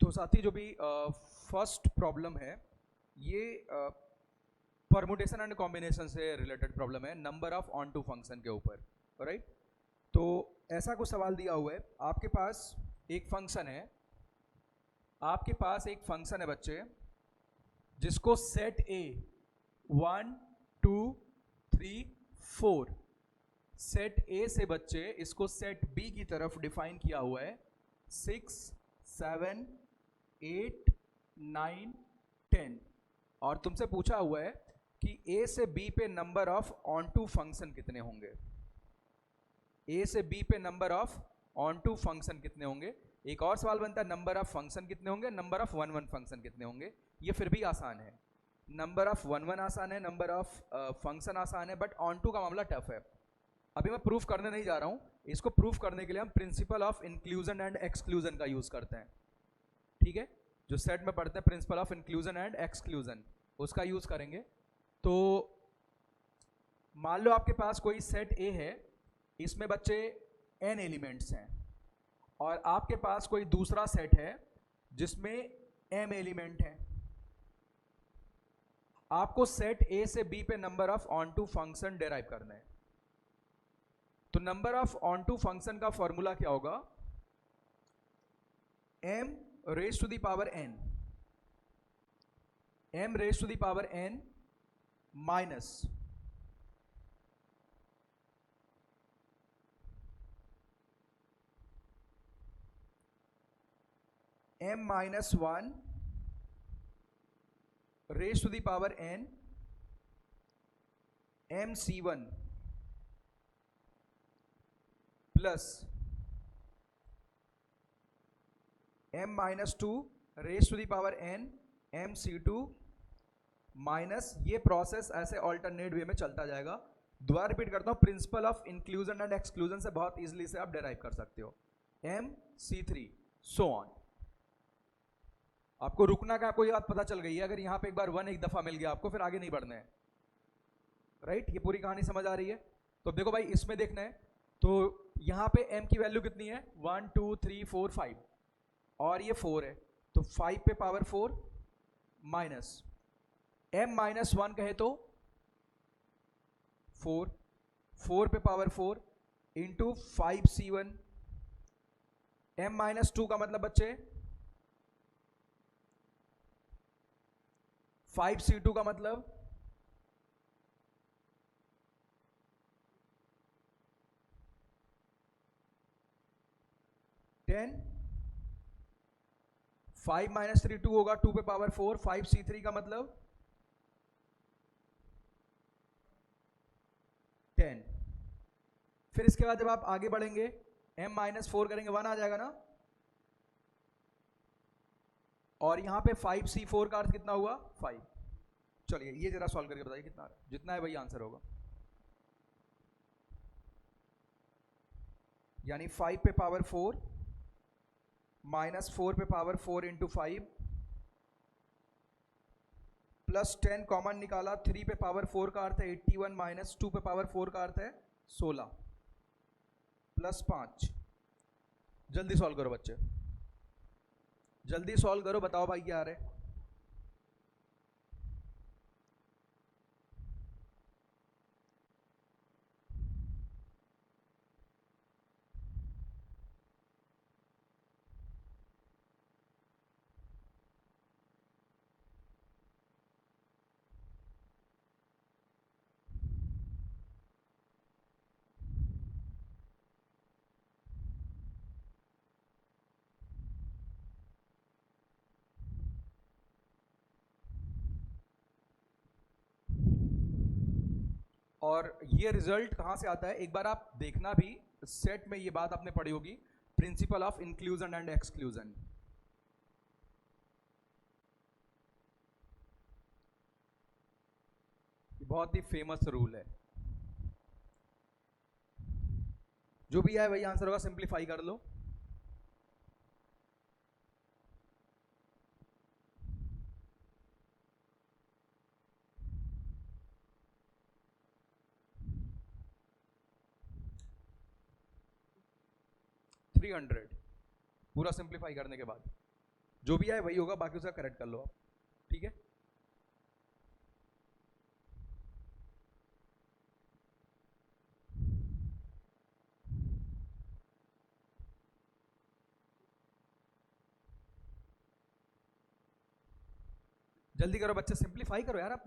तो साथी जो भी फर्स्ट प्रॉब्लम है ये परमुटेशन एंड कॉम्बिनेशन से रिलेटेड प्रॉब्लम है, number of onto function के ऊपर, राइट। तो ऐसा कुछ सवाल दिया हुआ है, आपके पास एक फंक्शन है, बच्चे, जिसको सेट ए 1 2 3 4, सेट ए से बच्चे इसको सेट बी की तरफ डिफाइन किया हुआ है 6 7 8 9 10, और तुमसे पूछा हुआ है कि ए से बी पे number of onto function कितने होंगे। ए से बी पे number of onto function कितने होंगे। एक और सवाल बनता है नंबर ऑफ फंक्शन कितने होंगे, number of one one function कितने होंगे। ये फिर भी आसान है, नंबर ऑफ वन वन आसान है, नंबर ऑफ फंक्शन आसान है, बट ऑन टू का मामला टफ है। अभी मैं प्रूफ करने नहीं जा रहा हूं, इसको प्रूफ करने के लिए हम principal of inclusion and exclusion का यूज करते हैं, ठीक है। जो सेट में पढ़ते हैं principal of inclusion and exclusion, उसका यूज करेंगे। तो मान लो आपके पास कोई सेट ए है, इसमें बच्चे n एलिमेंट्स हैं, और आपके पास कोई दूसरा सेट है जिसमें m एलिमेंट हैं। आपको सेट ए से बी पे number of onto function derive करना है। तो number of onto function का फॉर्मूला क्या होगा, m raise to the power n, m raise to the power n minus m minus 1 raise to the power n mc1 plus m minus 2 raise to the power n mc2 minus, ये process ऐसे alternate way में चलता जाएगा। दोबारा repeat करता हूं, principle of inclusion and exclusion से बहुत इजीली से आप डेराइव कर सकते हो, mc3 सो ऑन। आपको रुकना का कोई बात पता चल गई है, अगर यहां पे एक बार 1 एक दफा मिल गया आपको, फिर आगे नहीं बढ़ना है, राइट। ये पूरी कहानी समझ आ रही है। तो देखो भाई, इसमें देखना है, तो यहां पे m की वैल्यू कितनी है 1 2 3 4 5, और ये 4 है, तो 5 पे पावर 4 माइनस m माइनस 1 कहे तो 4, 4 पे power 4 into 5c1, m minus 2 का मतलब बच्चे 5c2 का मतलब 10, 5 माइनस 3 2 होगा, 2 पे पावर 4, 5c3 का मतलब 10। फिर इसके बाद जब आप आगे बढ़ेंगे m माइनस 4 करेंगे 1 आ जाएगा ना, और यहां पे 5c4 का अर्थ कितना हुआ 5। चलिए ये जरा सॉल्व करके बताइए कितना, जितना है वही आंसर होगा। यानी 5 पे पावर 4 माइनस 4 पे पावर 4 इंटू 5 प्लस 10 कॉमन निकाला, 3 पे पावर 4 का अर्थ है 81 माइनस 2 पे पावर 4 का अर्थ है 16 प्लस 5। जल्दी सॉल्व करो बच्चे, जल्दी सॉल्व करो, बताओ भाई क्या आ रहा है। और ये रिजल्ट कहां से आता है, एक बार आप देखना भी, सेट में ये बात आपने पढ़ी होगी, principal of inclusion and exclusion. बहुत ही फेमस रूल है, जो भी है वही आंसर होगा, सिंप्लीफाई कर लो। $300 पूरा सिंप्लीफाई करने के बाद, जो भी आए वही होगा, बाकी उसका करेक्ट कर लो आप, ठीक है। जल्दी करो बच्चे, सिंप्लीफाई करो यार आप।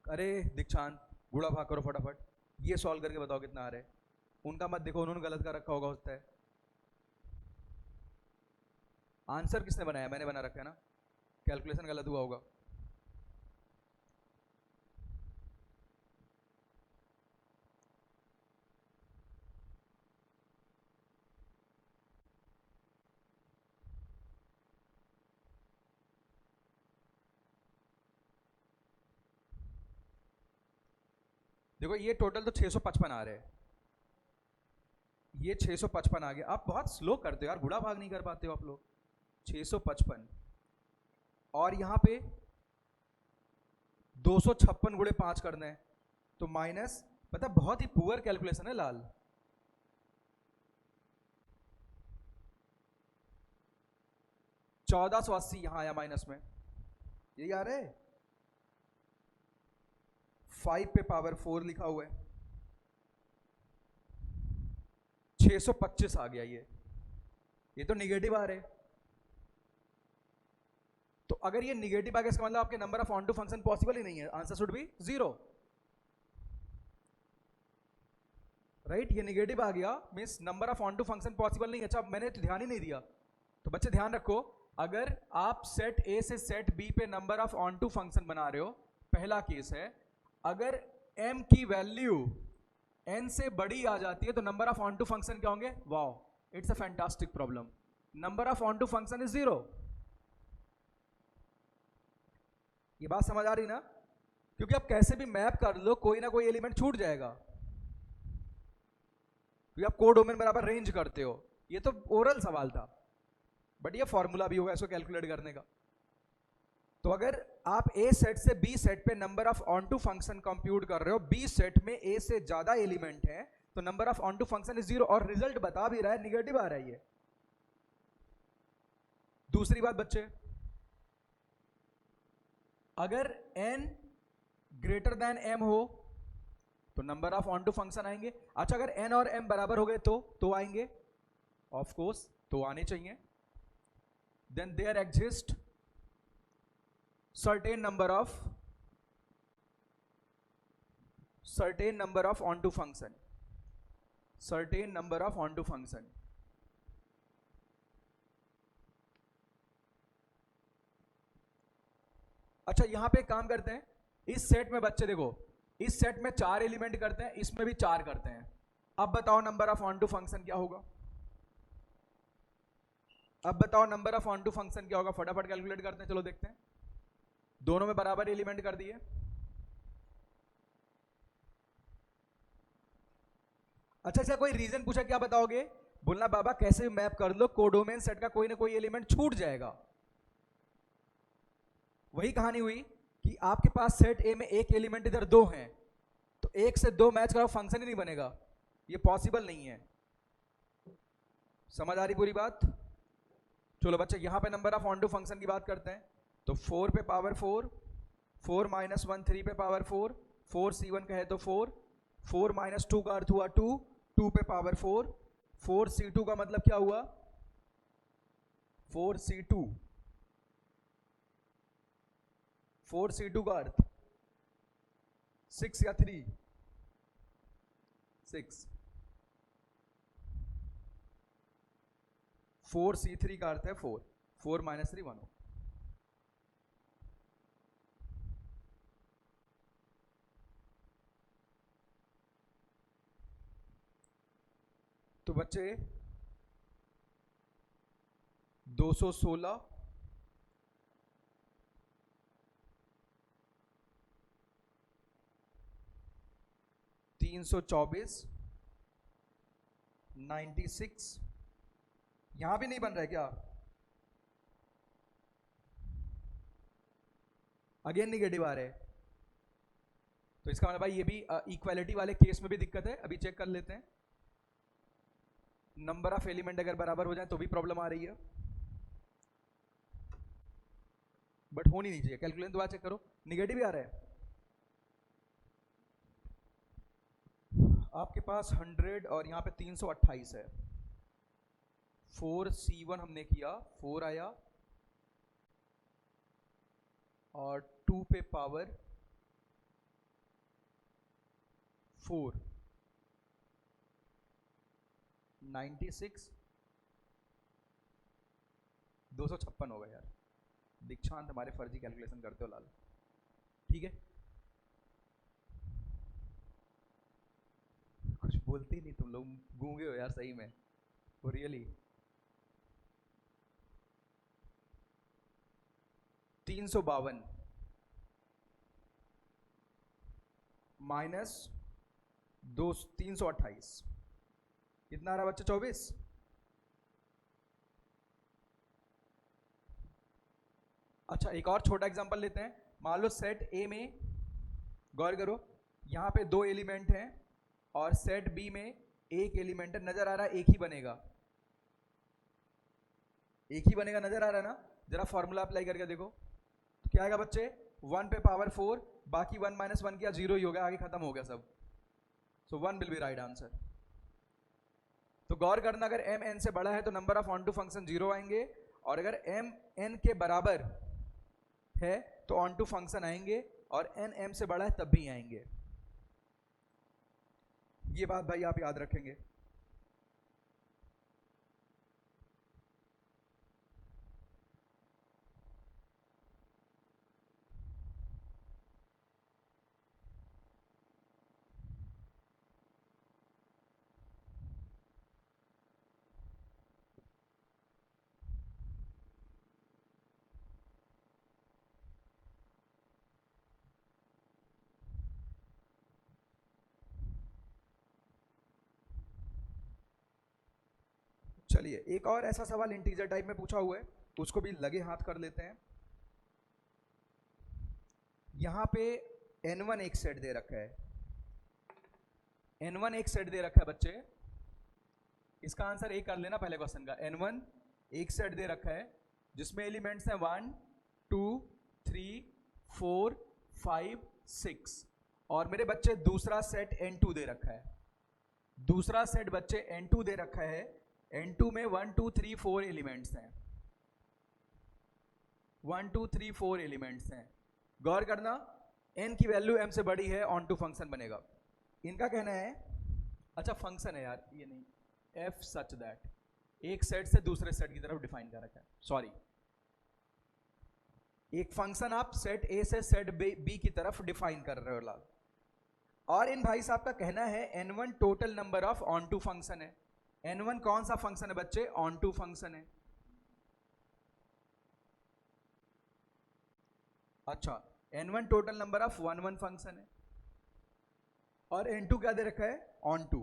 अरे दीक्षांत, गुड़ा भाग करो फटाफट, ये सॉल्व करके बताओ कितना आ रहा है। उनका मत देखो, उन्होंने गलत का रखा होगा होता है। आंसर किसने बनाया? मैंने बना रखा है ना, कैलकुलेशन गलत हुआ होगा। देखो ये टोटल तो 655 आ रहे हैं, ये 655 आ गया। आप बहुत स्लो करते हो यार, गुड़ा भाग नहीं कर पाते हो आप लोग। 655 और यहां पे 256 गुड़े 5 करना है, तो माइनस, पता बहुत ही पुअर कैलकुलेशन है लाल। 1480 यहां आया माइनस में, यही आ रहा है। 5 पे पावर 4 लिखा हुआ है, 625 आ गया ये तो निगेटिव आ रहे। तो अगर ये निगेटिव आ गया, इसका मतलब आपके number of onto function possible ही नहीं है, आंसर शुड बी 0, राइट। ये निगेटिव आ गया means number of onto function possible नहीं है। अच्छा मैंने तो ध्यान ही नहीं दिया, तो बच्चे ध्यान रखो, अगर आप सेट ए से सेट बी पे number of onto function बना रहे हो, पहला केस है, अगर m की वैल्यू n से बड़ी आ जाती है तो number of onto function क्या होंगे? Wow, it's a fantastic problem. Number of onto function is 0। ये बात समझ आ रही ना? क्योंकि आप कैसे भी मैप कर लो, कोई ना कोई एलिमेंट छूट जाएगा, क्योंकि आप कोडोमेन बराबर रेंज करते हो। ये तो ओरल सवाल था, बट ये फॉर्मूला भी होगा इसको कैलकुलेट करने का। तो अगर आप ए सेट से बी सेट पे number of onto function compute कर रहे हो, बी सेट में ए से ज्यादा एलिमेंट है, तो number of onto function is 0, और रिजल्ट बता भी रहा है निगेटिव आ रहा है ये। दूसरी बात बच्चे, अगर n ग्रेटर देन m हो तो number of onto function आएंगे। अच्छा अगर n और m बराबर हो गए तो आएंगे, ऑफ कोर्स तो आने चाहिए। Then there exist certain number of on to function, certain number of on to function। अच्छा यहां पे काम करते हैं, इस सेट में बच्चे देखो, इस सेट में 4 एलिमेंट करते हैं, इसमें भी 4 करते हैं। अब बताओ number of onto function क्या होगा? अब बताओ number of onto function क्या होगा? फटाफट कैलकुलेट करते हैं, चलो देखते हैं। दोनों में बराबर एलिमेंट कर दिए। अच्छा कोई रीजन पूछा, क्या बताओगे? बोलना बाबा कैसे मैप कर लो, कोडोमेन सेट का कोई ना कोई एलिमेंट छूट जाएगा। वही कहानी हुई कि आपके पास सेट ए में एक एलिमेंट इधर 2 हैं, तो 1 से 2 मैच करो, फंक्शन ही नहीं बनेगा, ये पॉसिबल नहीं है। समझ आ रही पूरी बात? चलो बच्चे यहां पे number of onto function की बात करते हैं। तो 4 पे पावर 4, 4 माइनस 1 3 पे पावर 4, 4c1 कहे तो 4, 4 माइनस 2 का अर्थ हुआ 2, 2 पे पावर 4, 4c2 का मतलब क्या हुआ? 4c2, 4c2 का अर्थ 6 या 3, 6, 4c3 का अर्थ है 4, 4 माइनस 3 1। तो बच्चे 216 324 96, यहां भी नहीं बन रहा है क्या? अगेन निगेटिव आ रहे हैं, तो इसका मतलब भाई ये भी इक्वालिटी वाले केस में भी दिक्कत है। अभी चेक कर लेते हैं, नंबर ऑफ एलिमेंट अगर बराबर हो जाए तो भी प्रॉब्लम आ रही है। बट होनी नहीं चाहिए। कैलकुलेशन दोबारा चेक करो, निगेटिव ही आ रहा है। आपके पास 100 और यहाँ पे 328 है। 4C1 हमने किया, 4 आया और 2 पे पावर 4 96 256 हो गया यार। दीक्षांत हमारे फर्जी कैलकुलेशन करते हो लाल, ठीक है। कुछ बोलते ही नहीं तुम लोग, गूंगे हो यार सही में, वो रियली। 352 माइनस 328 कितना आ रहा बच्चा? 24। अच्छा एक और छोटा एग्जांपल लेते हैं। मान लो सेट ए में, गौर करो, यहां पे 2 एलिमेंट हैं और सेट बी में 1 एलिमेंट है। नजर आ रहा है एक ही बनेगा, एक ही बनेगा, नजर आ रहा है ना? जरा फॉर्मूला अप्लाई करके देखो तो क्या आएगा बच्चे? 1 पे पावर 4, बाकी 1 माइनस 1 किया 0 ही हो गया, आगे खत्म हो गया सब। सो 1 विल बी राइट आंसर। तो गौर करना, अगर m n से बड़ा है तो number of onto function 0 आएंगे, और अगर m n के बराबर है तो ऑन टू फंक्शन आएंगे, और n m से बड़ा है तब भी आएंगे। ये बात भाई आप याद रखेंगे। चलिए एक और ऐसा सवाल इंटीजर टाइप में पूछा हुआ है, उसको भी लगे हाथ कर लेते हैं। यहां पे n1 एक सेट दे रखा है, n1 एक सेट दे रखा है बच्चे। इसका आंसर एक कर लेना पहले क्वेश्चन का। n1 एक सेट दे रखा है जिसमें एलिमेंट्स हैं 1 2 3 4 5 6, और मेरे बच्चे दूसरा सेट n2 दे रखा है। दूसरा सेट बच्चे n2 दे रखा है, n2 में 1 2 3 4 एलिमेंट्स हैं, 1 2 3 4 एलिमेंट्स हैं। गौर करना, n की वैल्यू m से बड़ी है, ऑन टू फंक्शन बनेगा। इनका कहना है, अच्छा फंक्शन है यार ये नहीं, f सच दैट एक सेट से दूसरे सेट की तरफ डिफाइन कर रखा है, सॉरी। एक फंक्शन आप सेट a से सेट b की तरफ डिफाइन कर रहे हो लाल। और इन भाई साहब का कहना है n1 total number of onto function है। n1 कौन सा फंक्शन है बच्चे? ऑन टू फंक्शन है। अच्छा n1 total number of 1 1 function है, और n2 क्या दे रखा है? Onto.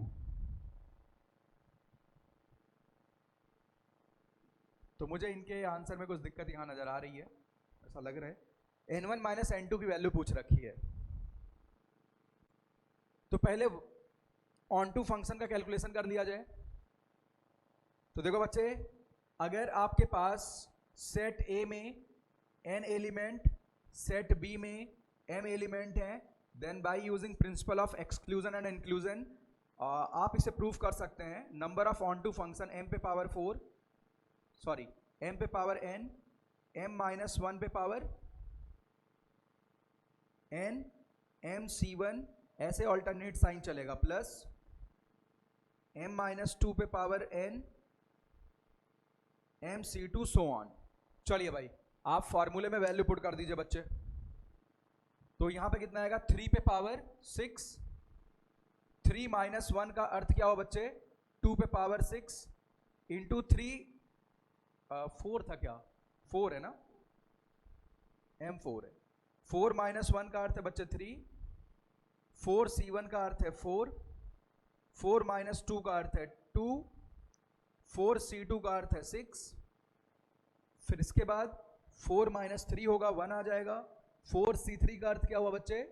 तो मुझे इनके आंसर में कुछ दिक्कत यहां नजर आ रही है, ऐसा लग रहा है। n1 माइनस n2 की वैल्यू पूछ रखी है, तो पहले ऑन टू फंक्शन का कैलकुलेशन कर लिया जाए। तो देखो बच्चे, अगर आपके पास सेट ए में n एलिमेंट, सेट बी में m एलिमेंट है, then by using principle of exclusion and inclusion आप इसे प्रूव कर सकते हैं। Number of onto function m पे पावर 4, सॉरी m पे पावर n, m माइनस 1 पे पावर n, mc1, ऐसे ऑल्टरनेट साइन चलेगा, प्लस m माइनस 2 पे power n, mc2 so on. चलिए भाई आप फॉर्मूले में वैल्यू पुट कर दीजिए बच्चे। तो यहां पे कितना आएगा? 3 पे पावर 6, 3 माइनस 1 का अर्थ क्या हो बच्चे? 2 पे पावर 6 इंटू 3, 4 था क्या? 4 है ना, m4 है। 4 माइनस 1 का अर्थ है बच्चे 3, 4c1 का अर्थ है 4, 4 माइनस 2 का अर्थ है 2, 4c2 का अर्थ है 6, फिर इसके बाद 4 माइनस 3 होगा 1 आ जाएगा। 4c3 का अर्थ क्या हुआ बच्चे?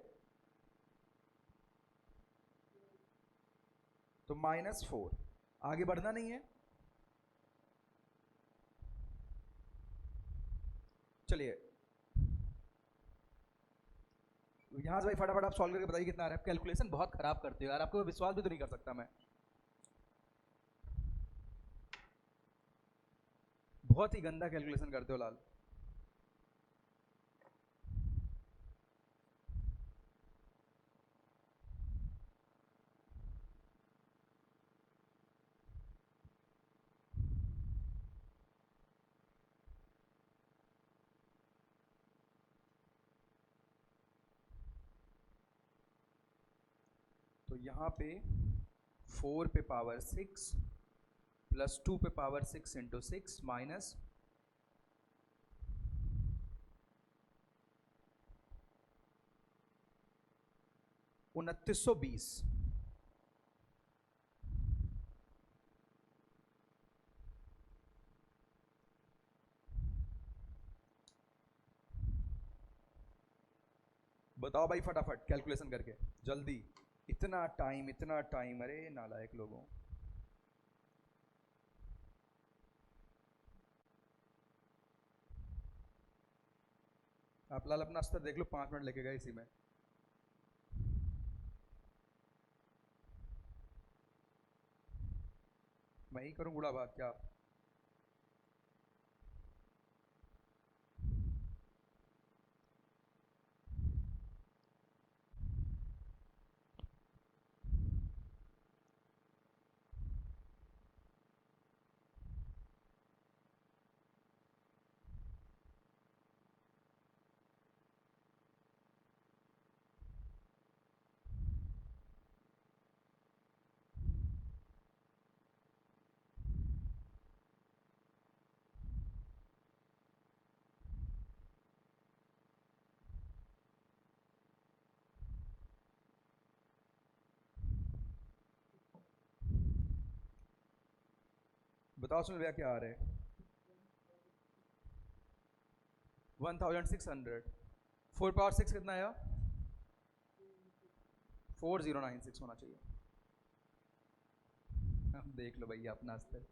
तो -4। आगे बढ़ना नहीं है, चलिए यहाँ से भाई फटाफट आप सॉल्व करके बताइए कितना आ रहा है। कैलकुलेशन बहुत खराब करते हो यार, आपको विश्वास भी तो नहीं कर सकता मैं, बहुत ही गंदा कैलकुलेशन करते हो लाल। तो यहाँ पे 4 पे पावर 6 प्लस 2 पे पावर 6 इंटू 6 माइनस 2920। बताओ भाई फटाफट कैलकुलेशन करके जल्दी, इतना टाइम, अरे नालायक लोगों। आप लाल अपना अस्तर देख लो, 5 मिनट लेके गए इसी में। मैं ही करूं बुढ़ा बात क्या? बताओ सुन भैया क्या आ रहा है? 1600। 4 पावर 6 कितना आया? 4096 होना चाहिए। अब देख लो भैया अपना अस्तर।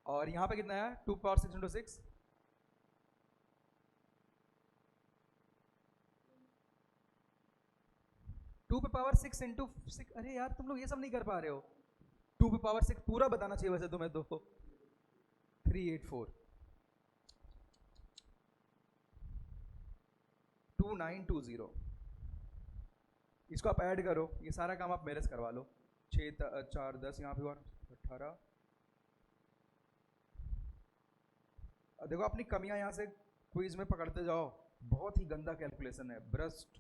और यहां पे कितना आया? 2 पावर 6 इंटू 6 2 पे पावर 6 इंटू 6। अरे यार तुम लोग ये सब नहीं कर पा रहे हो। 2 पे पावर 6 पूरा बताना चाहिए वैसे तुम्हें तो। 384 2920। इसको आप ऐड करो, ये सारा काम आप मेरे से करवा लो। 6 4 10 यहाँ पे और 18। देखो अपनी कमियां यहाँ से क्विज में पकड़ते जाओ। बहुत ही गंदा कैलकुलेशन है, ब्रस्ट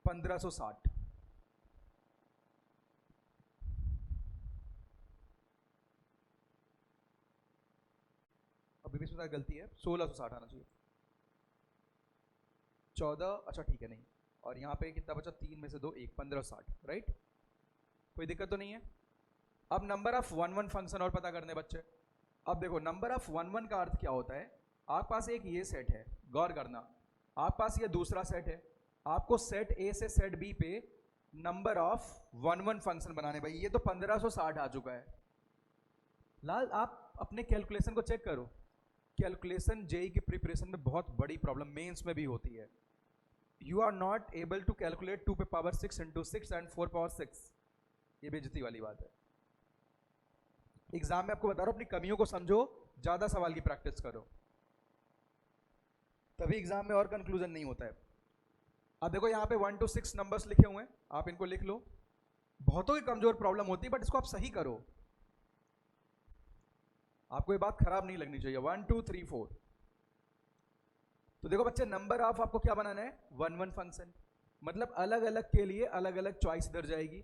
1560। अभी भी इसमें गलती है, 1660 आना चाहिए। 14, अच्छा ठीक है नहीं। और यहाँ पे कितना बचा? 3 में से 2 1, 1560 राइट। कोई दिक्कत तो नहीं है। अब नंबर ऑफ 1 1 फंक्शन और पता करने बच्चे। अब देखो नंबर ऑफ 1 1 का अर्थ क्या होता है। आपके पास एक ये सेट है, गौर करना, आपके पास ये दूसरा सेट है। आपको सेट ए से सेट बी पे नंबर ऑफ 1 1 फंक्शन बनाने। भाई ये तो 1560 आ चुका है। लाल आप अपने कैलकुलेशन को चेक करो। कैलकुलेशन जेई की प्रिपरेशन में बहुत बड़ी प्रॉब्लम मेंस में भी होती है। You are not able to calculate 2 पे पावर 6 इंटू 6 एंड 4 पावर 6। ये बेइज्जती वाली बात है। एग्जाम में आपको बता रहा हूं, अपनी कमियों को समझो, ज्यादा सवाल की प्रैक्टिस करो, तभी एग्जाम में और कंक्लूजन नहीं होता है। अब देखो यहाँ पे 1 to 6 नंबर्स लिखे हुए हैं, आप इनको लिख लो। बहुतों की कमजोर प्रॉब्लम होती है, बट इसको आप सही करो। आपको ये बात खराब नहीं लगनी चाहिए। 1 2 3 4। तो देखो बच्चे, नंबर ऑफ आपको क्या बनाना है? 1 1 फंक्शन। मतलब अलग अलग के लिए अलग अलग चॉइस इधर जाएगी।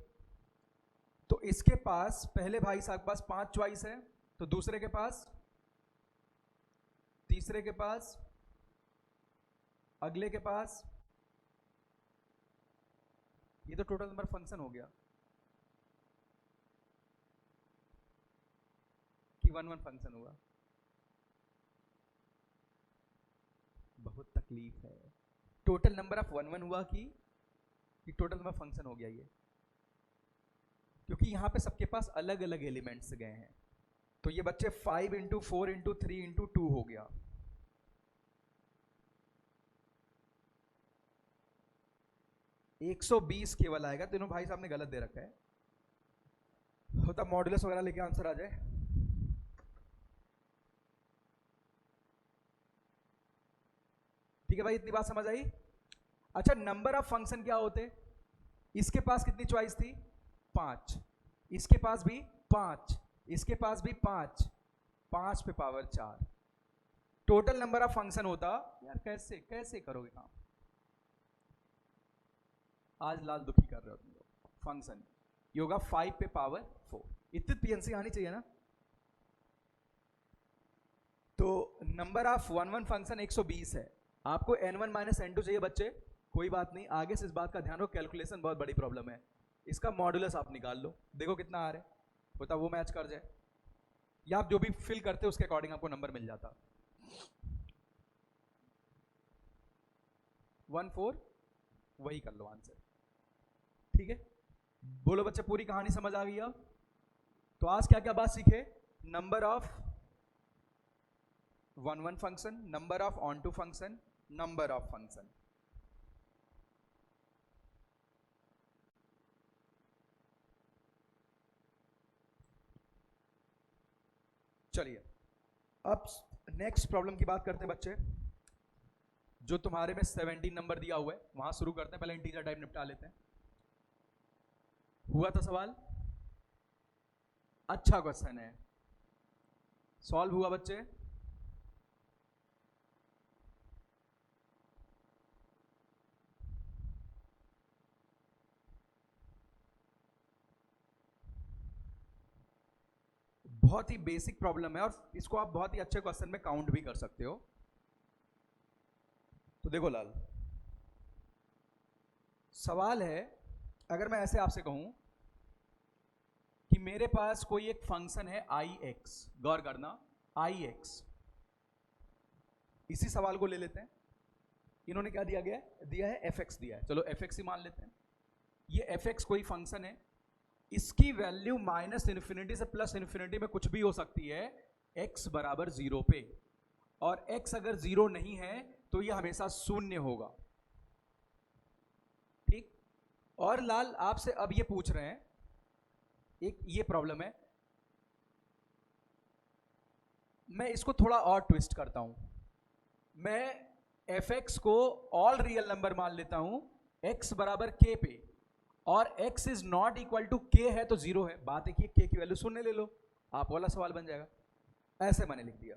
तो इसके पास पहले भाई साहब के पास 5 चॉइस है, तो दूसरे के पास, तीसरे के पास, अगले के पास। ये तो टोटल नंबर फंक्शन हो गया कि 1 1 फंक्शन हुआ। बहुत तकलीफ है। टोटल नंबर ऑफ 1 1 हुआ कि टोटल नंबर फंक्शन हो गया ये, क्योंकि यहां पे सबके पास अलग अलग एलिमेंट्स गए हैं। तो ये बच्चे 5 इंटू 4 इंटू 3 इंटू 2 हो गया। 120 केवल आएगा। तीनों भाई साहब ने गलत दे रखा है, होता मॉडुलस वगैरह लेके आंसर आ जाए। ठीक है भाई, इतनी बात समझ आई। अच्छा, नंबर ऑफ फंक्शन क्या होते? इसके पास कितनी चॉइस थी? 5, इसके पास भी 5, इसके पास भी 5, 5 पे power 4, total number of function होता। यार कैसे कैसे करोगे काम, आज लाल दुखी कर रहे हो तुम लोग। फंक्शन ये होगा 5 पे पावर 4, इतनी पीएनसी आनी चाहिए ना। तो नंबर ऑफ वन फंक्शन 120 है, आपको n1 माइनस n2 चाहिए बच्चे। कोई बात नहीं, आगे से इस बात का ध्यान रखो, कैलकुलेशन बहुत बड़ी प्रॉब्लम है। इसका मॉडुलस आप निकाल लो, देखो कितना आ रहा है, होता वो मैच कर जाए, या आप जो भी फिल करते हो उसके अकॉर्डिंग आपको नंबर मिल जाता। 14 वही कर लो आंसर। ठीक है, बोलो बच्चे, पूरी कहानी समझ आ गई? अब तो आज क्या क्या बात सीखे? Number of one function, number of onto function, number of function. चलिए अब नेक्स्ट प्रॉब्लम की बात करते हैं बच्चे, जो तुम्हारे में 17 नंबर दिया हुआ है, वहां शुरू करते हैं। पहले इंटीजर टाइप निपटा लेते हैं। हुआ था सवाल, अच्छा क्वेश्चन है, सॉल्व हुआ बच्चे? बहुत ही बेसिक प्रॉब्लम है और इसको आप बहुत ही अच्छे क्वेश्चन में काउंट भी कर सकते हो। तो देखो लाल, सवाल है, अगर मैं ऐसे आपसे कहूं कि मेरे पास कोई एक फंक्शन है ix, गौर करना, ix, इसी सवाल को ले लेते हैं। इन्होंने क्या दिया गया है? दिया है fx दिया है, चलो fx ही मान लेते हैं। ये fx कोई फंक्शन है, इसकी वैल्यू माइनस इन्फिनिटी से प्लस इन्फिनिटी में कुछ भी हो सकती है, x बराबर 0 पे, और x अगर 0 नहीं है तो ये हमेशा शून्य होगा। ठीक, और लाल आपसे अब ये पूछ रहे हैं, एक ये प्रॉब्लम है, मैं इसको थोड़ा और ट्विस्ट करता हूं, मैं fx को ऑल रियल नंबर मान लेता हूं x बराबर k पे, और x is not equal to k है तो 0 है। बात है कि k की वैल्यू शून्य ले लो, आप वाला सवाल बन जाएगा। ऐसे मैंने लिख दिया।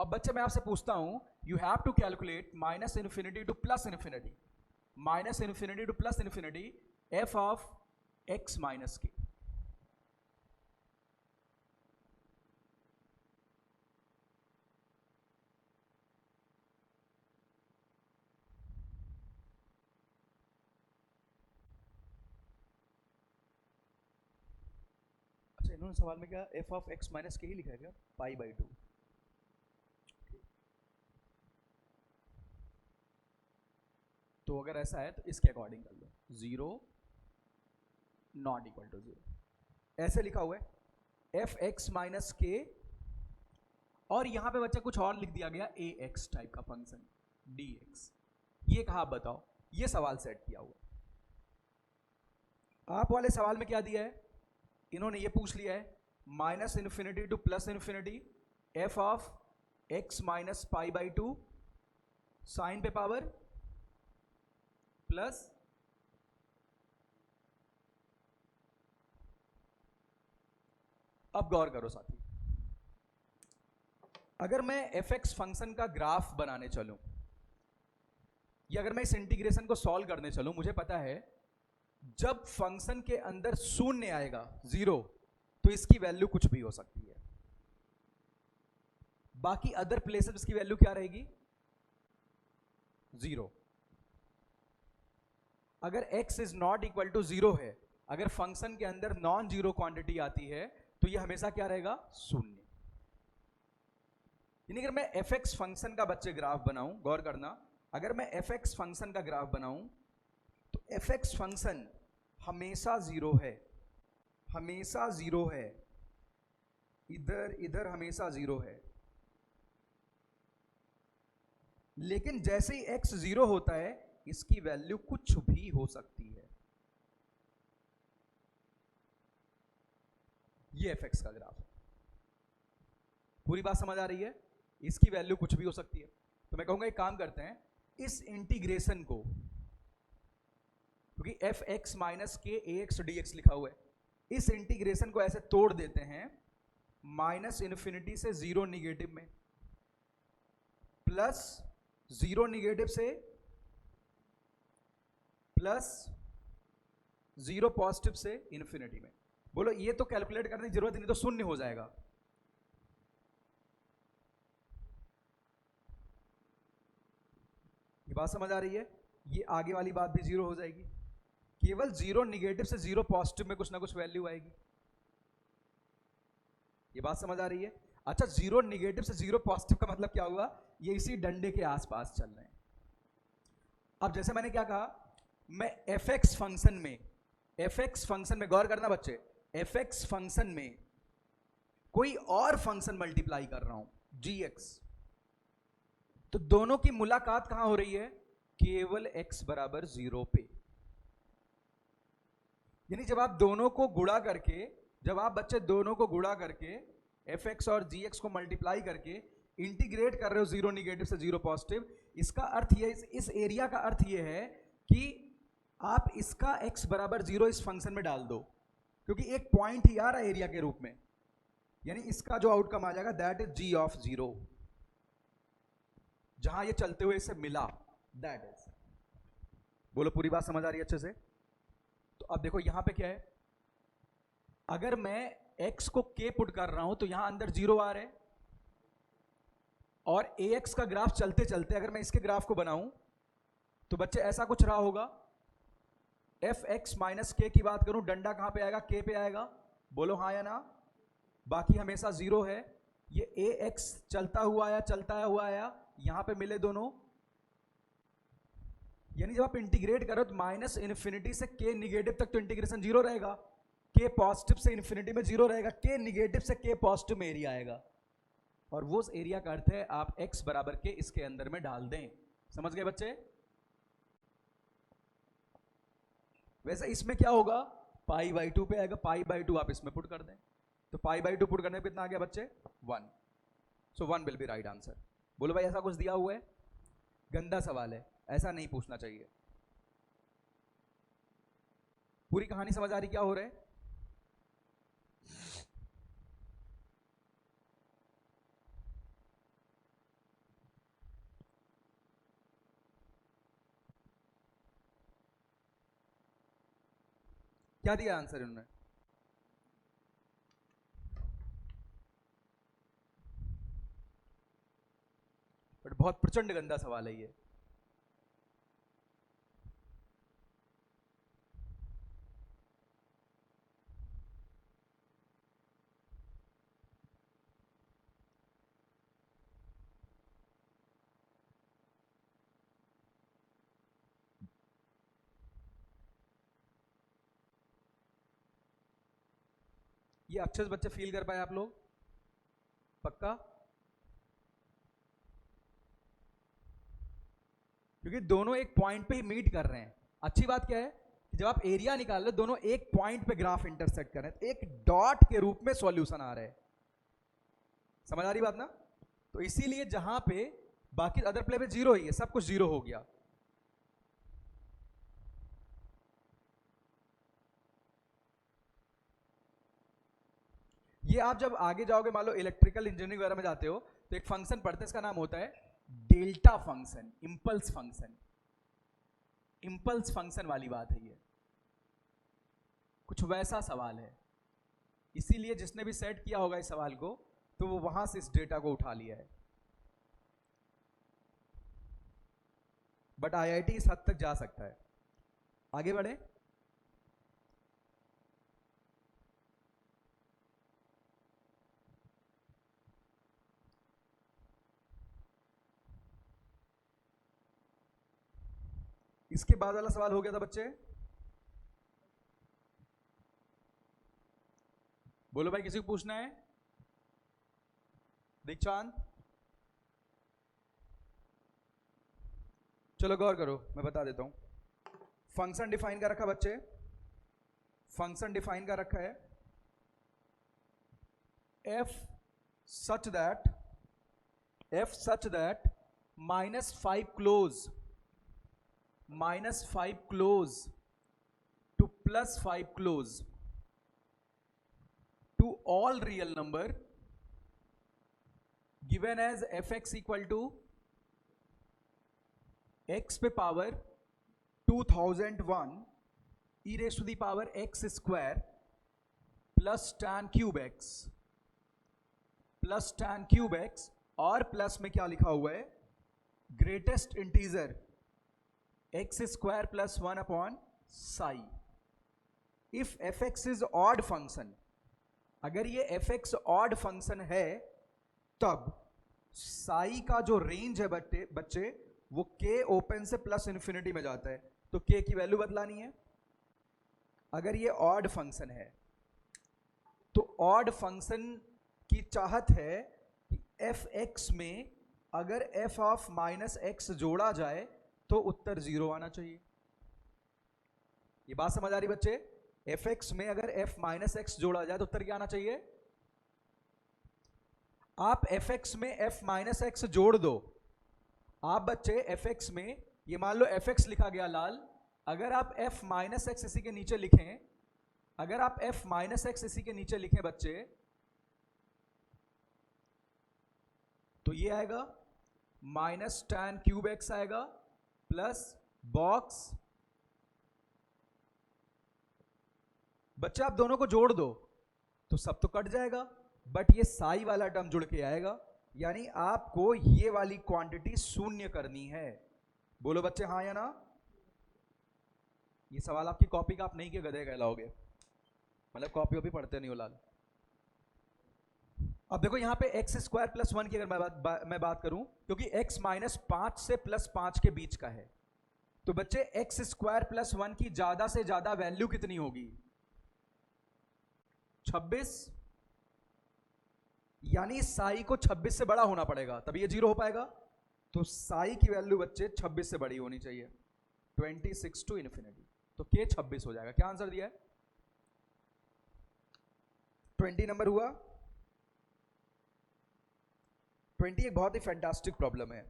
अब बच्चे मैं आपसे पूछता हूं, you have to calculate minus infinity to plus infinity, minus infinity to plus infinity f of x minus k। अच्छा, इन्होंने सवाल में क्या f ऑफ x माइनस के ही लिखा है क्या? π/2। तो अगर ऐसा है तो इसके अकॉर्डिंग कर लो, 0 नॉट इक्वल टू 0, ऐसे लिखा हुआ है एफ एक्स माइनस के, और यहां पे बच्चा कुछ और लिख दिया गया ए एक्स टाइप का फंक्शन डी एक्स। ये कहा आप बताओ, ये सवाल सेट किया हुआ। आप वाले सवाल में क्या दिया है? इन्होंने ये पूछ लिया है minus infinity to plus infinity F of X minus π/2 sine पे पावर प्लस अब गौर करो साथी, अगर मैं एफ एक्स फंक्शन का ग्राफ बनाने चलूं, या अगर मैं इस इंटीग्रेशन को सॉल्व करने चलूं, मुझे पता है जब फंक्शन के अंदर शून्य आएगा 0, तो इसकी वैल्यू कुछ भी हो सकती है। बाकी अदर प्लेसेस इसकी वैल्यू क्या रहेगी? 0। अगर x is not equal to 0 है, अगर फंक्शन के अंदर नॉन जीरो क्वांटिटी आती है, तो यह हमेशा क्या रहेगा? शून्य। यानी अगर मैं एफ एक्स फंक्शन का बच्चे ग्राफ बनाऊं, गौर करना, अगर मैं एफ एक्स फंक्शन का ग्राफ बनाऊं, तो एफ एक्स फंक्शन हमेशा 0 है, हमेशा 0 है, इधर इधर हमेशा 0 है। लेकिन जैसे ही x 0 होता है, इसकी वैल्यू कुछ भी हो सकती है। ये fx का ग्राफ है। पूरी बात समझ आ रही है? इसकी वैल्यू कुछ भी हो सकती है। तो मैं कहूंगा एक काम करते हैं, इस इंटीग्रेशन को, क्योंकि एफ एक्स माइनस के ए एक्स डी एक्स लिखा हुआ है, इस इंटीग्रेशन को ऐसे तोड़ देते हैं माइनस इन्फिनिटी से जीरो निगेटिव में, प्लस जीरो निगेटिव से प्लस जीरो पॉजिटिव से इन्फिनिटी में। बोलो ये तो कैलकुलेट करने की जरूरत नहीं, तो शून्य हो जाएगा। ये बात समझ आ रही है? ये आगे वाली बात भी जीरो हो जाएगी, केवल जीरो निगेटिव से जीरो पॉजिटिव में कुछ ना कुछ वैल्यू आएगी। ये बात समझ आ रही है? अच्छा, जीरो निगेटिव से जीरो पॉजिटिव का मतलब क्या हुआ? ये इसी डंडे के आसपास चल रहे हैं। अब जैसे मैंने क्या कहा, मैं fx फंक्शन में गौर करना बच्चे, fx फंक्शन में कोई और फंक्शन मल्टीप्लाई कर रहा हूं gx, तो दोनों की मुलाकात कहां हो रही है? केवल x बराबर 0 पे। यानी जब आप दोनों को गुणा करके, जब आप बच्चे दोनों को गुणा करके fx और gx को मल्टीप्लाई करके इंटीग्रेट कर रहे हो जीरो निगेटिव से जीरो पॉजिटिव, इसका अर्थ ये, इस एरिया का अर्थ ये है कि आप इसका x बराबर 0 इस फंक्शन में डाल दो, क्योंकि एक पॉइंट ही आ रहा है एरिया के रूप में, यानी इसका जो आउटकम आ जाएगा दैट इज g ऑफ 0, जहां ये चलते हुए इससे मिला, दैट इज। बोलो पूरी बात समझ आ रही है अच्छे से? तो अब देखो यहां पे क्या है, अगर मैं x को k पुट कर रहा हूं तो यहां अंदर 0 आ रहा है, और ax का ग्राफ चलते चलते अगर मैं इसके ग्राफ को बनाऊं तो बच्चे ऐसा कुछ रहा होगा, fx माइनस k की बात करूं, डंडा कहां पे आएगा? k पे आएगा। बोलो हाँ या ना? बाकी हमेशा 0 है। ये ax चलता हुआ आया, यहां पे मिले दोनों, यानी जब आप इंटीग्रेट करो तो माइनस इन्फिनिटी से k निगेटिव तक तो इंटीग्रेशन 0 रहेगा, k पॉजिटिव से इन्फिनिटी में 0 रहेगा, k निगेटिव से k पॉजिटिव में एरिया आएगा, और वो उस एरिया का अर्थ है आप x बराबर के इसके अंदर में डाल दें। समझ गए बच्चे? वैसे इसमें क्या होगा, पाई बाई 2 पे आएगा, पाई बाई 2 आप इसमें पुट कर दें, तो पाई बाई 2 पुट करने पे कितना आ गया बच्चे? 1। सो 1 विल बी राइट आंसर। बोलो भाई ऐसा कुछ दिया हुआ है? गंदा सवाल है, ऐसा नहीं पूछना चाहिए। पूरी कहानी समझ आ रही क्या हो रहा है? क्या दिया आंसर इन्होंने? बट बहुत प्रचंड गंदा सवाल है ये। ये अच्छे से बच्चे फील कर पाए आप लोग? पक्का? क्योंकि दोनों एक पॉइंट पे ही मीट कर रहे हैं। अच्छी बात क्या है कि जब आप एरिया निकाल रहे दोनों एक पॉइंट पे ग्राफ इंटरसेक्ट कर रहे हैं, तो एक डॉट के रूप में सॉल्यूशन आ रहा है। समझ आ रही बात ना? तो इसीलिए जहां पे बाकी अदर प्ले पे 0 ही है, सब कुछ 0 हो गया। ये आप जब आगे जाओगे, मान लो इलेक्ट्रिकल इंजीनियरिंग वगैरह में जाते हो, तो एक फंक्शन पढ़ते हैं, इसका नाम होता है delta function, impulse function. Impulse function वाली बात है ये, कुछ वैसा सवाल है। इसीलिए जिसने भी सेट किया होगा इस सवाल को, तो वो वहां से इस डेटा को उठा लिया है। बट आईआईटी इस हद तक जा सकता है। आगे बढ़े। इसके बाद वाला सवाल हो गया था बच्चे? बोलो भाई, किसी को पूछना है? दीक्षांत, चलो गौर करो, मैं बता देता हूं। फंक्शन डिफाइन का रखा बच्चे, फंक्शन डिफाइन का रखा है f such that -5 close to +5 close to all real number given as fx equal to x पे power 2001 e raised to the power x square plus tan cube x और plus में क्या लिखा हुआ है, greatest integer x square plus 1 upon Sai. If f x is odd function, अगर ये F x odd function है तब साई का जो रेंज है बच्चे वो के ओपन से प्लस इन्फिनिटी में जाता है, तो के की वैल्यू बदलानी है. अगर ये ऑड फंक्शन है तो ऑड फंक्शन की चाहत है कि एफ एक्स में अगर एफ ऑफ माइनस एक्स जोड़ा जाए तो उत्तर 0 आना चाहिए. ये बात समझ आ रही बच्चे? एफ एक्स में अगर एफ माइनस एक्स जोड़ा जाए तो उत्तर क्या आना चाहिए? आप एफ एक्स में एफ माइनस एक्स जोड़ दो. आप बच्चे एफ एक्स में, ये मान लो एफ एक्स लिखा गया लाल, अगर आप एफ माइनस एक्स इसी के नीचे लिखें, अगर आप एफ माइनस एक्स इसी के नीचे लिखें बच्चे, तो ये आएगा माइनस tan क्यूब एक्स आएगा प्लस बॉक्स. बच्चे आप दोनों को जोड़ दो तो सब तो कट जाएगा, बट ये साई वाला टर्म जुड़ के आएगा, यानी आपको ये वाली क्वांटिटी शून्य करनी है. बोलो बच्चे हाँ या ना? ये सवाल आपकी कॉपी का आप नहीं के गधे कहलाओगे, मतलब कॉपी वॉपी पढ़ते नहीं हो लाल. अब देखो यहां पे एक्स स्क्वायर प्लस 1 की अगर मैं बात करूं, क्योंकि x माइनस 5 से प्लस 5 के बीच का है, तो बच्चे एक्स स्क्वायर प्लस 1 की ज्यादा से ज्यादा वैल्यू कितनी होगी? 26. यानी साई को 26 से बड़ा होना पड़ेगा तभी ये 0 हो पाएगा. तो साई की वैल्यू बच्चे 26 से बड़ी होनी चाहिए, 26 टू इन्फिनिटी, तो के 26 हो जाएगा. क्या आंसर दिया है? 20 नंबर हुआ. 20 एक बहुत ही फैंटास्टिक प्रॉब्लम है.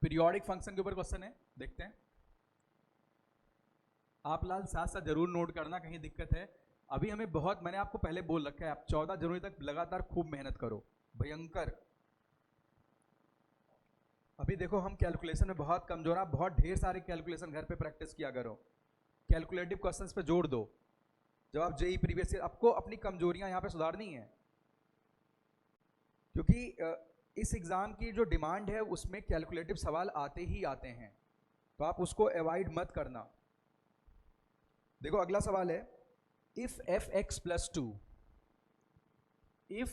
पीरियोडिक फंक्शन के ऊपर क्वेश्चन है, देखते हैं. आप लाल साथ साथ जरूर नोट करना, कहीं दिक्कत है. अभी हमें बहुत, मैंने आपको पहले बोल रखा है, आप 14 जनवरी तक लगातार खूब मेहनत करो, भयंकर. अभी देखो हम कैलकुलेशन में बहुत कमजोर, आप बहुत ढेर सारे कैलकुलेशन घर पे प्रैक्टिस किया करो, कैलकुलेटिव क्वेश्चंस पे जोड़ दो. जब आप जेई प्रीवियस ईयर, आपको अपनी कमजोरियां यहां पे सुधारनी है, क्योंकि इस एग्जाम की जो डिमांड है उसमें कैलकुलेटिव सवाल आते ही आते हैं, तो आप उसको अवॉइड मत करना. देखो अगला सवाल है, if f x plus 2, if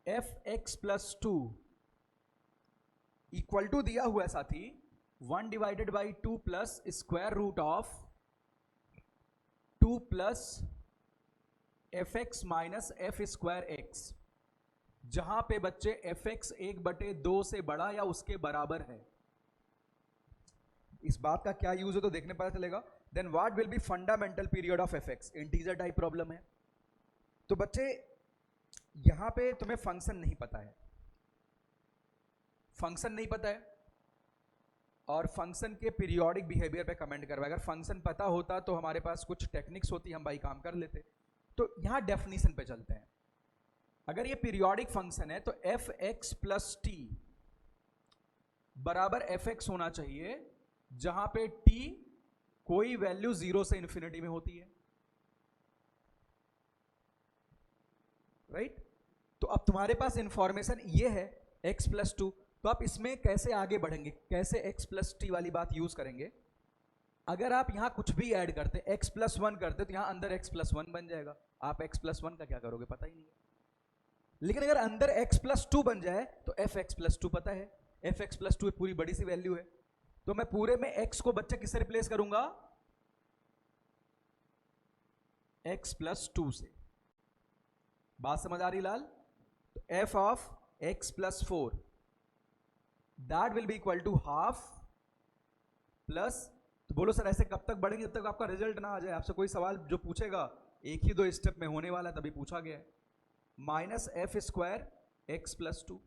f x plus 2 equal to दिया हुआ है साथी 1 divided by 2 plus square root of 2 plus f x minus f square x, जहां पे बच्चे एफ एक्स 1/2 से बड़ा या उसके बराबर है. इस बात का क्या यूज है तो देखने पता चलेगा. Then what will be fundamental period of f x? Integer type problem है. तो बच्चे यहां पे तुम्हें फंक्शन नहीं पता है, फंक्शन नहीं पता है और फंक्शन के पीरियोडिक बिहेवियर पे कमेंट करवा. अगर फंक्शन पता होता तो हमारे पास कुछ टेक्निक्स होती, हम भाई काम कर लेते. तो यहां डेफिनेशन पे चलते हैं. अगर ये पीरियोडिक फंक्शन है तो एफ एक्स प्लस टी बराबर एफ एक्स होना चाहिए, जहां पे टी कोई वैल्यू 0 से इन्फिनिटी में होती है, राइट? तो अब तुम्हारे पास इंफॉर्मेशन ये है x प्लस 2, तो आप इसमें कैसे आगे बढ़ेंगे, कैसे x प्लस टी वाली बात यूज करेंगे? अगर आप यहां कुछ भी ऐड करते, x प्लस 1 करते, तो यहां अंदर x प्लस 1 बन जाएगा. आप x प्लस 1 का क्या करोगे पता ही नहीं है. लेकिन अगर अंदर x प्लस 2 बन जाए तो एफ एक्स प्लस 2 पता है, एफ एक्स प्लस 2 पूरी बड़ी सी वैल्यू है, तो मैं पूरे में x को बच्चे किससे रिप्लेस करूंगा? x प्लस 2 से. बात समझ आ रही लाल? तो f of x plus 4 that will be equal to half plus, तो बोलो सर ऐसे कब तक बढ़ेंगे जब तक आपका रिजल्ट ना आ जाए। आपसे कोई सवाल जो पूछेगा एक ही 2 स्टेप में होने वाला है, तभी पूछा गया है। Minus f square x plus 2।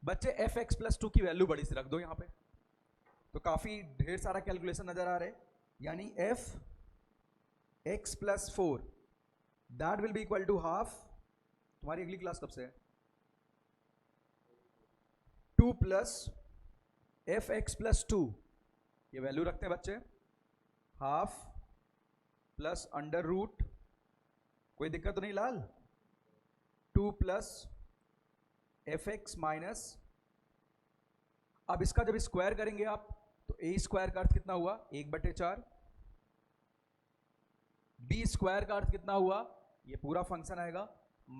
बच्चे एफ एक्स प्लस 2 की वैल्यू बड़ी सी रख दो यहां पे, तो काफी ढेर सारा कैलकुलेशन नजर आ रहा है। यानी f x plus 4 that will be equal to half. तुम्हारी अगली क्लास कब से है? 2 प्लस एफ एक्स प्लस 2, ये वैल्यू रखते हैं बच्चे, हाफ प्लस अंडर रूट, कोई दिक्कत तो नहीं लाल? 2 प्लस एफ एक्स माइनस, अब इसका जब स्क्वायर करेंगे आप तो ए स्क्वायर का अर्थ कितना हुआ? 1/4। बी स्क्वायर का अर्थ कितना हुआ? ये पूरा फंक्शन आएगा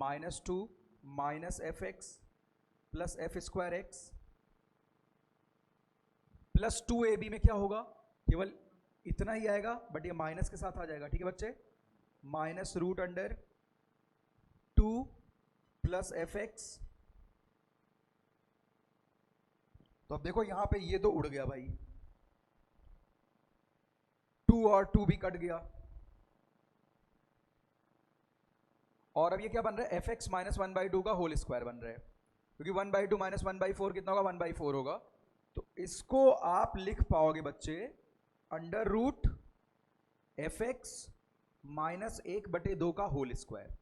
-2 minus F x plus F square x plus 2ab में क्या होगा? केवल इतना ही आएगा, बट ये माइनस के साथ आ जाएगा। ठीक है बच्चे, minus root under 2 plus f x. तो अब देखो यहां पे ये तो उड़ गया भाई, 2 और 2 भी कट गया, और अब ये क्या बन रहा है? एफ एक्स माइनस 1/2 का होल स्क्वायर बन रहा है, क्योंकि 1/2 माइनस 1/4 कितना होगा? 1/4 होगा। तो इसको आप लिख पाओगे बच्चे under root f x minus 1/2 का whole square.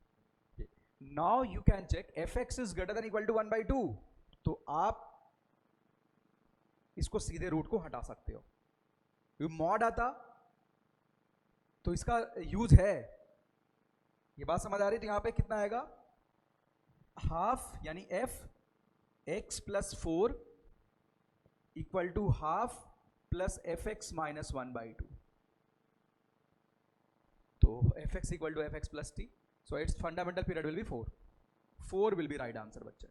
Now you can check f x is greater than equal to 1/2, तो आप इसको सीधे रूट को हटा सकते हो। मॉड आता तो इसका यूज है, ये बात समझ आ रही? तो यहां पे कितना आएगा? हाफ, यानी f x plus 4 equal to half plus f x minus 1/2। तो f x equal to f x plus t, so it's fundamental period will be 4। 4 will be right answer बच्चे।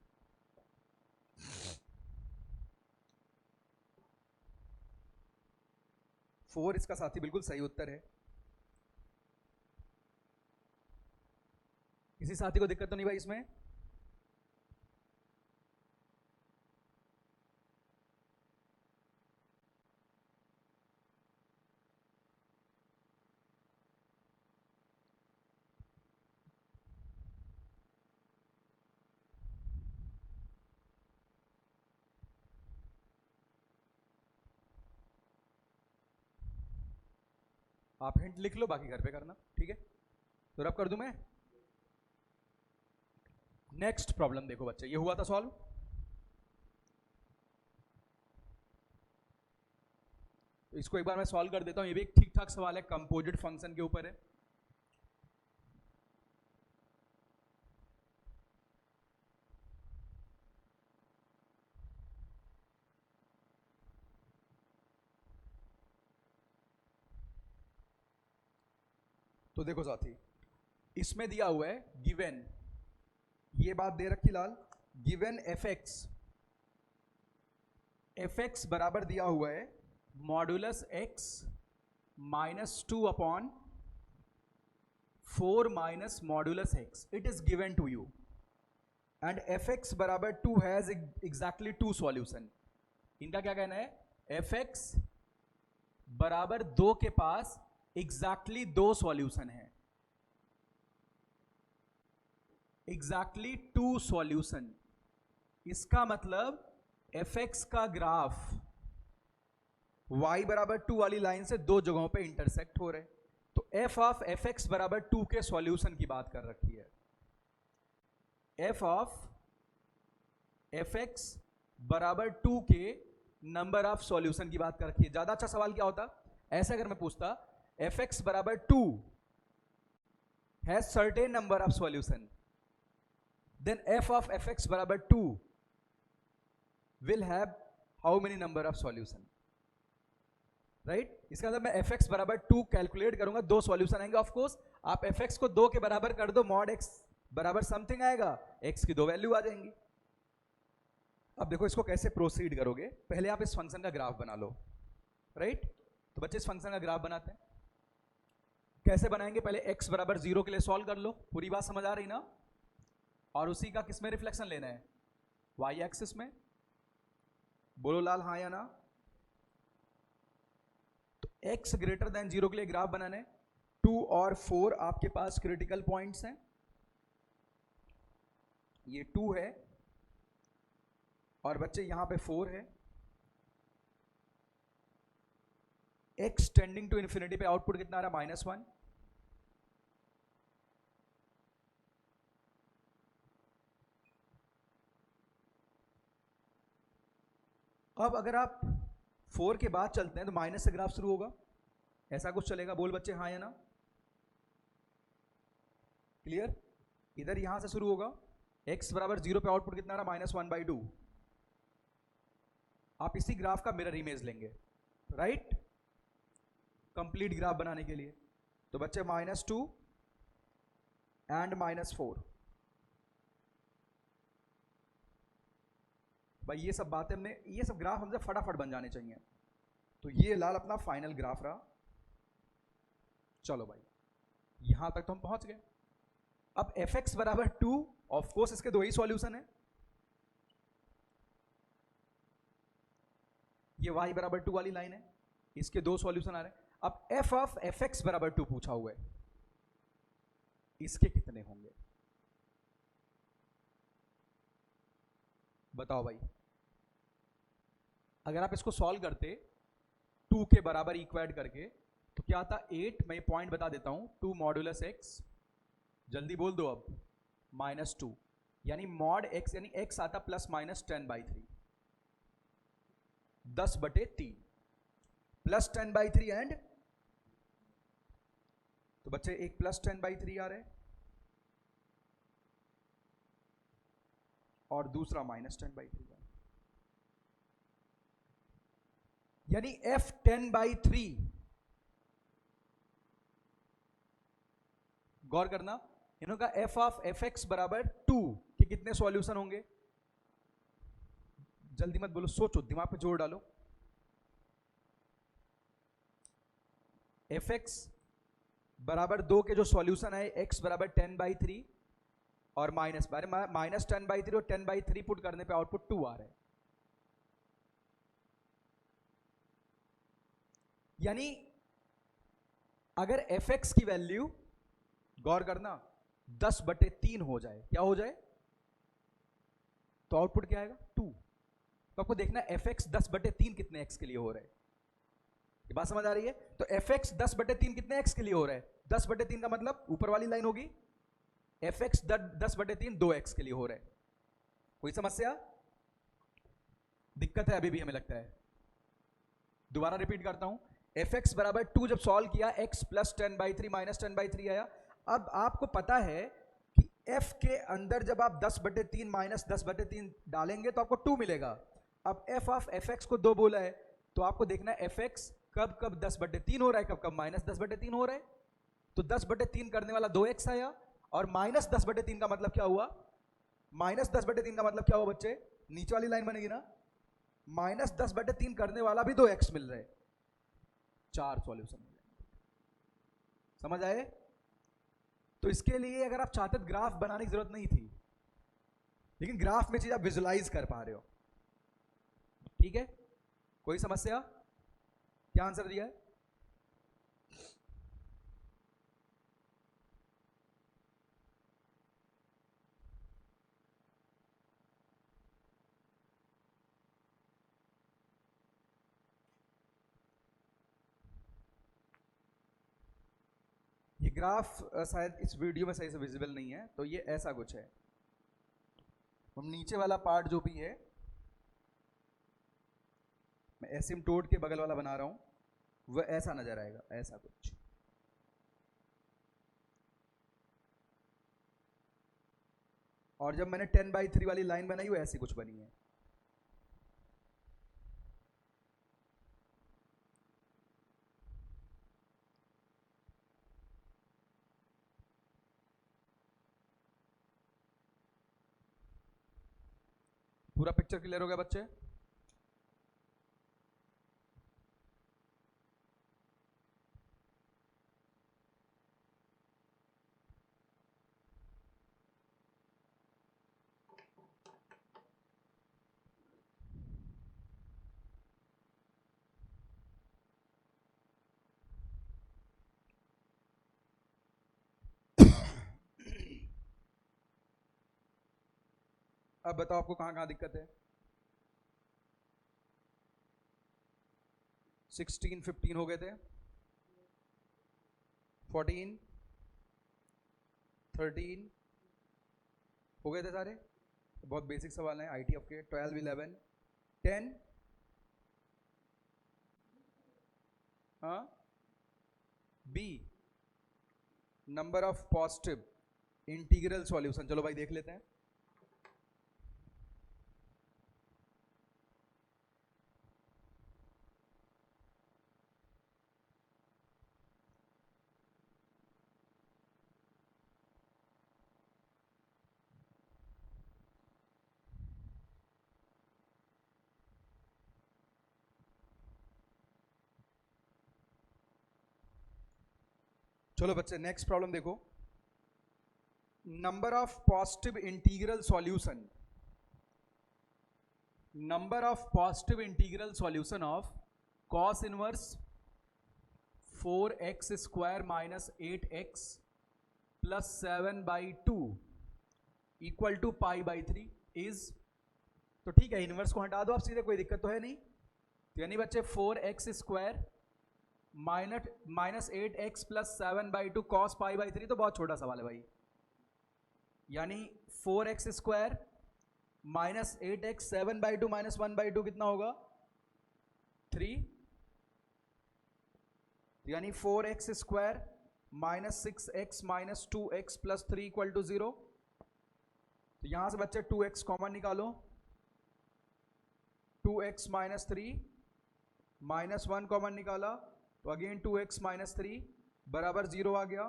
फोर इसका साथी बिल्कुल सही उत्तर है। किसी साथी को दिक्कत तो नहीं भाई इसमें? आप हिंट लिख लो, बाकी घर पे करना, ठीक है? तो रब कर दूं मैं। नेक्स्ट प्रॉब्लम देखो बच्चे, ये हुआ था सॉल्व। तो इसको एक बार मैं सॉल्व कर देता हूं, ये भी एक ठीक ठाक सवाल है, कंपोजिट फंक्शन के ऊपर है। तो देखो साथी, इसमें दिया हुआ है गिवन, ये बात दे रखी लाल, गिवन एफ एक्स बराबर दिया हुआ है modulus x -2/4 minus modulus x, it is given to you, and f x बराबर 2 हैज एग्जैक्टली 2 सॉल्यूशन। इनका क्या कहना है? एफ एक्स बराबर 2 के पास एग्जैक्टली 2 सॉल्यूशन है, एग्जैक्टली 2 सॉल्यूशन। इसका मतलब एफ एक्स का ग्राफ y बराबर 2 वाली लाइन से 2 जगहों पे इंटरसेक्ट हो रहे, तो एफ ऑफ एफ एक्स बराबर 2 के सॉल्यूशन की बात कर रखी है। एफ ऑफ एफ एक्स बराबर 2 के नंबर ऑफ सॉल्यूशन की बात कर रखी है। ज्यादा अच्छा सवाल क्या होता ऐसे, अगर मैं पूछता एफ एक्स बराबर 2 has certain number of solution, then f of fx बराबर 2 will have how many number of solution, right? इसका मतलब मैं fx बराबर 2 कैलकुलेट करूंगा, 2 सॉल्यूशन आएंगे। ऑफ कोर्स आप fx को 2 के बराबर कर दो, मॉड x बराबर समथिंग आएगा, x की 2 वैल्यू आ जाएंगी। अब देखो इसको कैसे प्रोसीड करोगे, पहले आप इस फंक्शन का ग्राफ बना लो, राइट? तो बच्चे इस फंक्शन का ग्राफ बनाते हैं, कैसे बनाएंगे? पहले x बराबर 0 के लिए सॉल्व कर लो, पूरी बात समझ आ रही ना? और उसी का किस में रिफ्लेक्शन लेना है? y एक्सिस में। बोलो लाल हाँ या ना? x ग्रेटर देन 0 के लिए ग्राफ बनाना है। 2 और 4 आपके पास क्रिटिकल पॉइंट्स हैं, ये 2 है और बच्चे यहां पे 4 है। x टेंडिंग टू इन्फिनिटी पे आउटपुट कितना आ रहा है? -1। अब अगर आप 4 के बाद चलते हैं तो माइनस से ग्राफ शुरू होगा, ऐसा कुछ चलेगा। बोल बच्चे हाँ या ना? क्लियर? इधर यहां से शुरू होगा, x बराबर 0 पे आउटपुट कितना रहा? -1/2। आप इसी ग्राफ का मिरर इमेज लेंगे, राइट, कंप्लीट ग्राफ बनाने के लिए। तो बच्चे -2 एंड -4। भाई ये सब बातें हमने, ये सब ग्राफ हमसे फटाफट बन जाने चाहिए। तो ये लाल अपना फाइनल ग्राफ रहा। चलो भाई यहां तक तो हम पहुंच गए। अब fx बराबर 2, ऑफ कोर्स इसके दो ही सॉल्यूशन है, ये y बराबर 2 वाली लाइन है, इसके दो सॉल्यूशन आ रहे हैं। अब f ऑफ fx बराबर 2 पूछा हुआ है, इसके कितने होंगे बताओ भाई। अगर आप इसको सॉल्व करते 2 के बराबर इक्वेट करके तो क्या आता? 8, मैं पॉइंट बता देता हूं, 2 मॉड्यूलस x, जल्दी बोल दो अब, -2, यानी मॉड x, यानी x आता +-10/3, 10/3 +10/3 एंड, तो बच्चे एक +10/3 आ रहे हैं और दूसरा -10/3 आ रहा है, यानी f 10/3। गौर करना, इन्होंने कहा f ऑफ fx बराबर 2 के कितने सॉल्यूशन होंगे? जल्दी मत बोलो, सोचो, दिमाग पे जोर डालो। fx बराबर 2 के जो सॉल्यूशन है, x बराबर 10/3 और -10/3 और 10/3 पुट करने पे आउटपुट 2 आ रहा है, यानी अगर fx की वैल्यू, गौर करना, 10/3 हो जाए, क्या हो जाए? तो आउटपुट क्या आएगा? 2। तो आपको देखना fx 10/3 कितने x के लिए हो रहा है, ये बात समझ आ रही है? तो fx 10/3 कितने x के लिए हो रहा है? 10/3 का मतलब ऊपर वाली लाइन होगी, fx 10/3 2x के लिए हो रहा है। कोई समस्या, दिक्कत है अभी भी हमें लगता है? दोबारा रिपीट करता हूं, fx बराबर 2 जब सॉल्व किया, x +10/3 -10/3 आया। अब आपको पता है कि f के अंदर जब आप 10/3 -10/3 डालेंगे तो आपको 2 मिलेगा। अब f ऑफ fx को 2 बोला है, तो आपको देखना है fx कब कब 10/3 हो रहा है, कब कब -10/3 हो रहा है। तो 10/3 करने वाला 2x आया, और -10/3 का मतलब क्या हुआ? -10/3 का मतलब क्या हुआ बच्चे? नीचे वाली लाइन बनेगी ना, -10/3 करने वाला भी 2x मिल रहा है, 4 सॉल्यूशन मिल रहे। समझ आए? तो इसके लिए अगर आप चाहते तो ग्राफ बनाने की जरूरत नहीं थी, लेकिन ग्राफ में चीज आप विजुलाइज कर पा रहे हो, ठीक है? कोई समस्या? क्या आंसर दिया है? ये ग्राफ शायद इस वीडियो में सही से विजिबल नहीं है, तो ये ऐसा कुछ है। हम नीचे वाला पार्ट जो भी है, मैं एसिम्प्टोट के बगल वाला बना रहा हूं, वह ऐसा नजर आएगा, ऐसा कुछ। और जब मैंने 10/3 वाली लाइन बनाई, वो ऐसी कुछ बनी है। पूरा पिक्चर क्लियर हो गया बच्चे? अब बताओ आपको कहां कहां दिक्कत है? 16 15 हो गए थे, 14 13 हो गए थे सारे। बहुत बेसिक सवाल है आईटीएफ के। 12 11 10, हाँ B number of positive integral solution. चलो भाई देख लेते हैं। चलो बच्चे नेक्स्ट प्रॉब्लम देखो। Number of positive integral solution, number of positive integral solution of cos inverse 4x square minus 8x plus 7/2 equal to π/3 is. तो ठीक है, इनवर्स को हटा दो आप सीधे, कोई दिक्कत तो है नहीं। तो यानी बच्चे 4x square minus 8x plus 7/2 cos π/3, तो बहुत छोटा सवाल है भाई। यानी 4x square minus 8x 7/2 minus 1/2 कितना होगा? 3। यानी 4x square minus 6x minus 2x plus 3 equal to 0। तो यहां से बच्चे 2x कॉमन निकालो, 2x माइनस 3 माइनस 1 कॉमन निकाला तो अगेन 2x माइनस 3 बराबर 0 आ गया।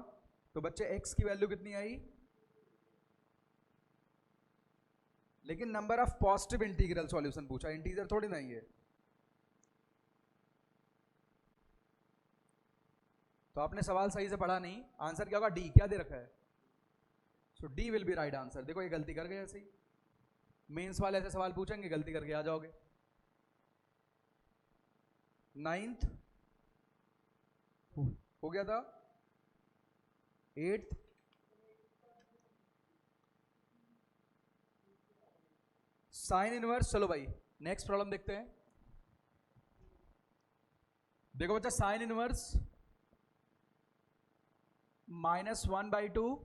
तो बच्चे x की वैल्यू कितनी आई? लेकिन number of positive integral solution पूछा, इंटीजर थोड़ी नहीं है। तो आपने सवाल सही से पढ़ा नहीं। आंसर क्या होगा? डी। क्या दे रखा है? So D will be right answer. देखो ये गलती कर गए ऐसे ही। मेंस वाले ऐसे सवाल पूछेंगे, गलती करके आ जाओगे। 9th हो गया था, 8th, साइन इनवर्स। चलो भाई नेक्स्ट प्रॉब्लम देखते हैं। देखो बच्चा, sine inverse -1/2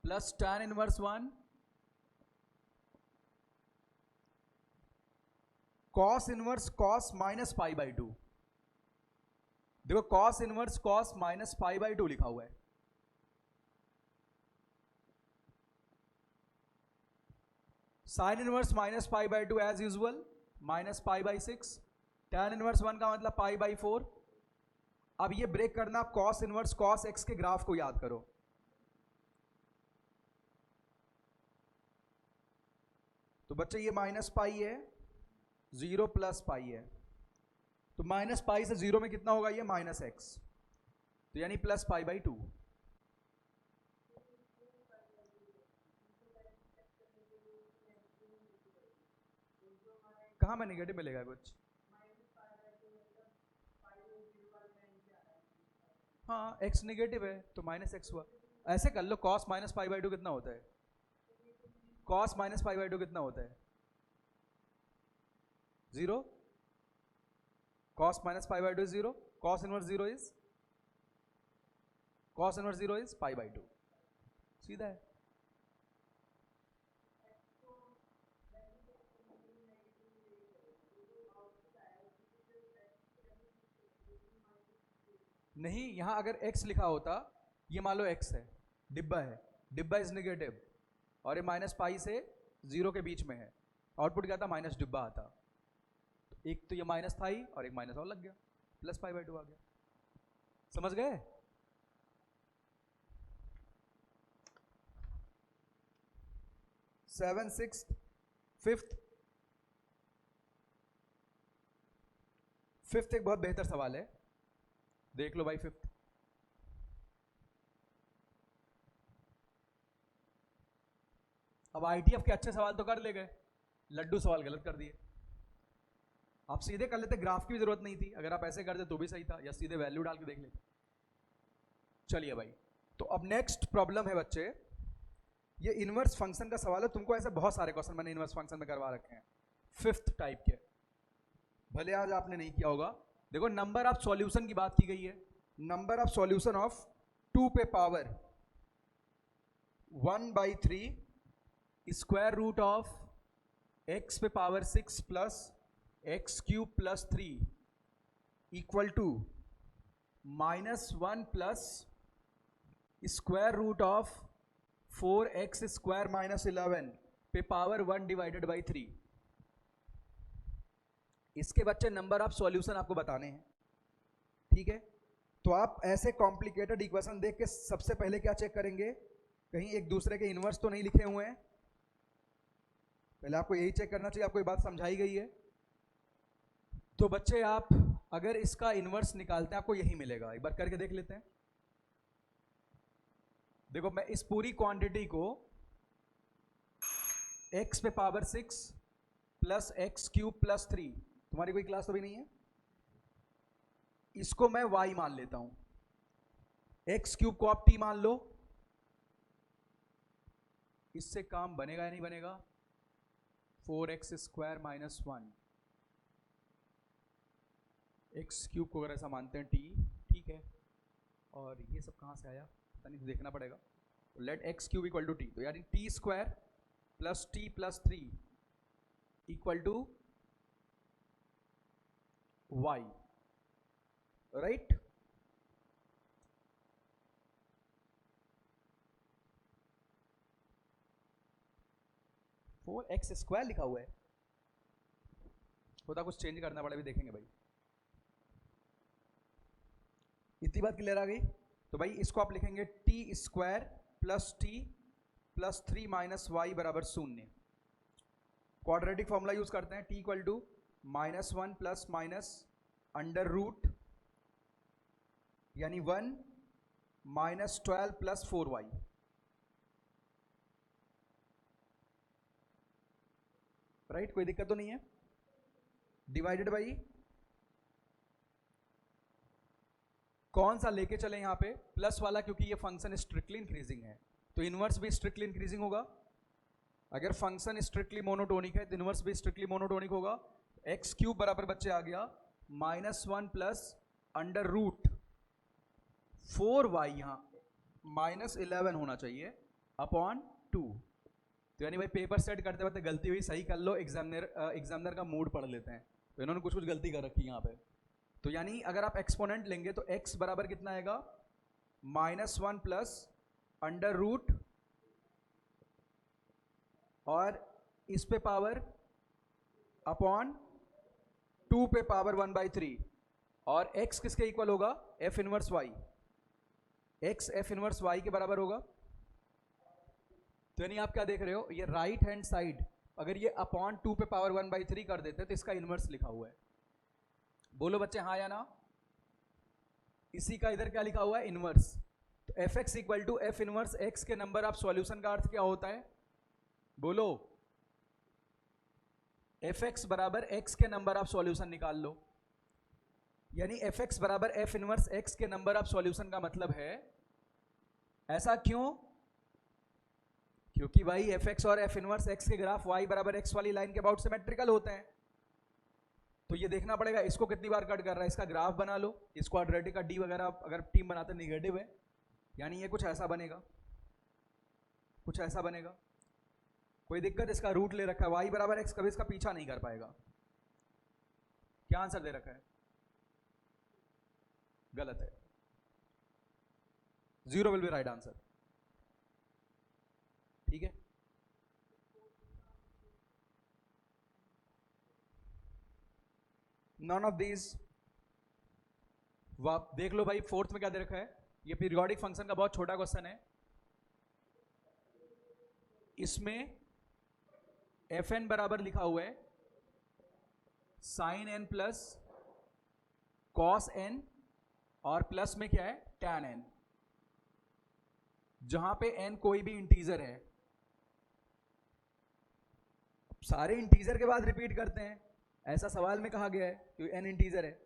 plus tan inverse 1 cos inverse cos minus π/2। देखो कॉस इनवर्स कॉस माइनस π/2 लिखा हुआ है। Sine inverse minus π/2 as usual minus π/6। tan inverse 1 का मतलब π/4। अब ये ब्रेक करना, आप कॉस इनवर्स कॉस x के ग्राफ को याद करो। तो बच्चे ये माइनस पाई है, 0 प्लस पाई है। तो माइनस पाई से 0 में कितना होगा? ये माइनस x। तो यानी प्लस π/2। कहां में नेगेटिव मिलेगा कुछ? हाँ x नेगेटिव है तो माइनस x हुआ। ऐसे कर लो, cos माइनस π/2 कितना होता है? cos माइनस π/2 कितना होता है? 0। cos minus π/2 is 0। cos inverse 0 is π/2। सीधा है। नहीं, यहां अगर x लिखा होता, ये मान लो x है, डिब्बा है, डिब्बा इज नेगेटिव और ये माइनस पाई से 0 के बीच में है, आउटपुट क्या था? माइनस डिब्बा आता। एक तो ये माइनस था ही और एक माइनस और लग गया, प्लस π/2 आ गया। समझ गए? सेवन, सिक्स्थ, फिफ्थ एक बहुत बेहतर सवाल है, देख लो भाई। फिफ्थ, अब आईटीएफ के अच्छे सवाल तो कर ले गए, लड्डू सवाल गलत कर दिए। आप सीधे कर लेते, ग्राफ की भी जरूरत नहीं थी। अगर आप ऐसे करते तो भी सही था, या सीधे वैल्यू डाल के देख लेते। चलिए भाई, तो अब नेक्स्ट प्रॉब्लम है बच्चे, ये इनवर्स फंक्शन का सवाल है, तुमको ऐसे बहुत सारे क्वेश्चन मैंने इनवर्स फंक्शन में करवा रखे हैं, 5th टाइप के, भले आज आपने नहीं किया होगा। देखो नंबर ऑफ सॉल्यूशन की बात की गई है, नंबर ऑफ सॉल्यूशन ऑफ 2 पे power 1/3 square root of x पे power 6 plus x³ plus 3 equal to -1 plus square root of 4x square minus 11 पे पावर 1 डिवाइडेड बाई 3। इसके बच्चे नंबर ऑफ सॉल्यूशन आपको बताने हैं, ठीक है। तो आप ऐसे कॉम्प्लिकेटेड इक्वेशन देख के सबसे पहले क्या चेक करेंगे, कहीं एक दूसरे के इनवर्स तो नहीं लिखे हुए हैं, पहले आपको यही चेक करना चाहिए। आपको ये बात समझाई गई है। तो बच्चे आप अगर इसका इनवर्स निकालते हैं आपको यही मिलेगा, एक बार करके देख लेते हैं। देखो मैं इस पूरी क्वांटिटी को x पे पावर 6 प्लस x³ प्लस 3, तुम्हारी कोई क्लास तो भी नहीं है, इसको मैं y मान लेता हूं, x³ को आप t मान लो। इससे काम बनेगा या नहीं बनेगा, 4x स्क्वायर माइनस 1, x³ को अगर ऐसा मानते हैं t, ठीक है। और ये सब कहां से आया पता नहीं, तो देखना पड़ेगा। तो late x³ equal to t, तो यानी t square plus t plus 3 equal to y, right. Four x square लिखा हुआ है, होता कुछ चेंज करना पड़े, भी देखेंगे भाई। इतनी बात क्लियर आ गई। तो भाई इसको आप लिखेंगे t square plus t plus 3 minus y बराबर 0। क्वाड्रेटिक फॉर्मूला यूज करते हैं, t equal to -1 plus minus under root यानी 1 माइनस 12 प्लस 4y, राइट। कोई दिक्कत तो नहीं है। डिवाइडेड बाई कौन सा लेके चले यहां पे, प्लस वाला, क्योंकि ये फंक्शन स्ट्रिक्टली इंक्रीजिंग है तो इनवर्स भी स्ट्रिक्टली इंक्रीजिंग होगा। अगर फंक्शन स्ट्रिक्टली मोनोटोनिक है तो इनवर्स भी स्ट्रिक्टली मोनोटोनिक होगा। x³ बराबर बच्चे आ गया -1 प्लस अंडर रूट 4y, यहां -11 होना चाहिए अपॉन 2। तो यानी भाई पेपर सेट करते वक्त गलती हुई, सही कर लो, एग्जामिनर का मूड पढ़ लेते हैं, तो इन्होंने कुछ गलती कर रखी है यहाँ पे। तो यानी अगर आप एक्सपोनेंट लेंगे तो x बराबर कितना आएगा, -1 प्लस अंडर रूट और इस पे पावर अपॉन 2 पे पावर 1/3, और x किसके इक्वल होगा, f inverse y, x f inverse y के बराबर होगा। तो यानी आप क्या देख रहे हो, ये राइट हैंड साइड अगर ये अपॉन 2 पे पावर 1/3 कर देते तो इसका इनवर्स लिखा हुआ है। बोलो बच्चे हाँ या ना। इसी का इधर क्या लिखा हुआ है, इनवर्स। तो f x equal to f inverse x के नंबर ऑफ सॉल्यूशन का अर्थ क्या होता है, बोलो। एफ एक्स बराबर एक्स के नंबर ऑफ सॉल्यूशन निकाल लो, यानी एफ एक्स बराबर एफ इनवर्स एक्स के नंबर ऑफ सॉल्यूशन का मतलब है। ऐसा क्यों, क्योंकि भाई एफ एक्स और एफ इनवर्स एक्स के ग्राफ वाई बराबर एक्स वाली लाइन के अबाउट सिमेट्रिकल होते हैं। तो ये देखना पड़ेगा इसको कितनी बार कट कर रहा है, इसका ग्राफ बना लो। इस क्वाड्रेटिक का डी वगैरह अगर टीम बनाते निगेटिव है, यानी ये कुछ ऐसा बनेगा, कुछ ऐसा बनेगा। कोई दिक्कत, इसका रूट ले रखा है वाई बराबर एक्स, कभी इसका पीछा नहीं कर पाएगा। क्या आंसर दे रखा है, गलत है, 0 विल बी राइट आंसर, ठीक है। नॉन ऑफ दीज, देख लो भाई। फोर्थ में क्या दे रखा है, ये पीरियोडिक फंक्शन का बहुत छोटा क्वेश्चन है। इसमें एफ एन बराबर लिखा हुआ है sine n plus cos n, और प्लस में क्या है, टैन एन, जहां पे एन कोई भी इंटीजर है। सारे इंटीजर के बाद रिपीट करते हैं, ऐसा सवाल में कहा गया है कि एन इंटीजर है,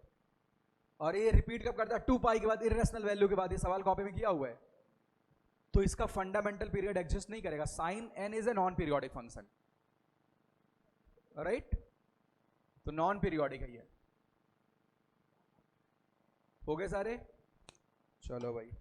और ये रिपीट कब करता है, 2 पाई के बाद, इरेशनल वैल्यू के बाद। ये सवाल कॉपी में किया हुआ है। तो इसका फंडामेंटल पीरियड एग्जिस्ट नहीं करेगा. Sine n is a non periodic function, right? तो नॉन पीरियोडिक है ये. हो गए सारे? चलो भाई.